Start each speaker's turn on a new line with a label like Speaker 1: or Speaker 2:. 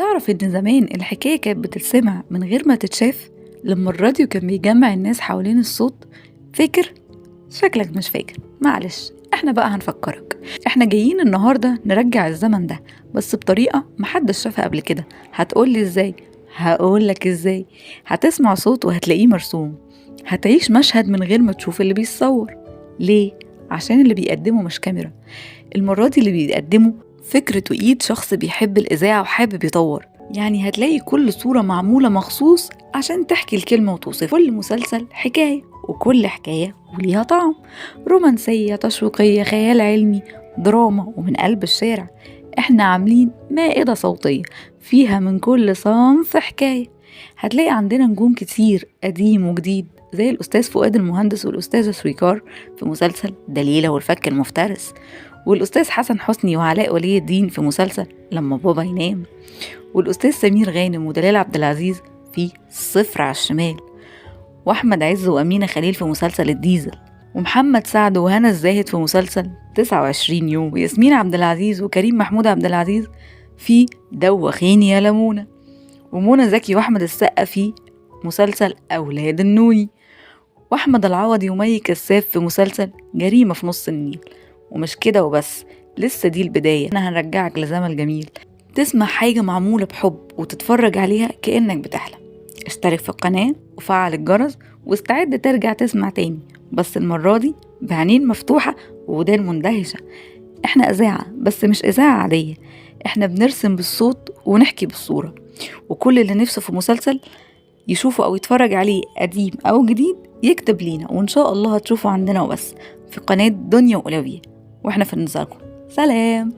Speaker 1: تعرف إن زمان الحكاية كانت بتتسمع من غير ما تتشاف، لما الراديو كان بيجمع الناس حوالين الصوت. فاكر؟ شكلك مش فاكر، معلش، احنا بقى هنفكرك. احنا جايين النهاردة نرجع الزمن ده، بس بطريقة محدش شافها قبل كده. هتقولي ازاي؟ هقولك ازاي. هتسمع صوت وهتلاقيه مرسوم، هتعيش مشهد من غير ما تشوف اللي بيتصور. ليه؟ عشان اللي بيقدمه مش كاميرا، المرة دي اللي بيقدمه فكرة وإيد شخص بيحب الإذاعة وحابب يطور. يعني هتلاقي كل صورة معمولة مخصوص عشان تحكي الكلمة وتوصف. كل مسلسل حكاية، وكل حكاية وليها طعم، رومانسية، تشويقية، خيال علمي، دراما، ومن قلب الشارع. احنا عاملين مائدة صوتية فيها من كل صنف حكاية. هتلاقي عندنا نجوم كتير قديم وجديد، زي الأستاذ فؤاد المهندس والأستاذة شويكار في مسلسل دليلة والفك المفترس، والأستاذ حسن حسني وعلاء ولي الدين في مسلسل لما بابا ينام، والأستاذ سمير غانم ودلال عبد العزيز في صفر على الشمال، وأحمد عز وأمينة خليل في مسلسل الديزل، ومحمد سعد وهنا الزاهد في مسلسل 29 يوم، وياسمين عبد العزيز وكريم محمود عبد العزيز في دوخيني يا لمونة، ومنى زكي وأحمد السقا في مسلسل أولاد النوني، وأحمد العوضي ومي كساب في مسلسل جريمة في نص النيل. ومش كده وبس، لسه دي البداية. أنا هنرجعك لزمن جميل، تسمع حاجة معمولة بحب وتتفرج عليها كأنك بتحلم. اشترك في القناة وفعل الجرس واستعد ترجع تسمع تاني، بس المرة دي بعينين مفتوحة وودان مندهشة. احنا إذاعة، بس مش إذاعة عادية، احنا بنرسم بالصوت ونحكي بالصورة. وكل اللي نفسه في مسلسل يشوفه أو يتفرج عليه قديم أو جديد يكتب لينا، وإن شاء الله هتشوفه عندنا وبس في قناة دنيا وأولوية. واحنا في انتظاركم. سلام.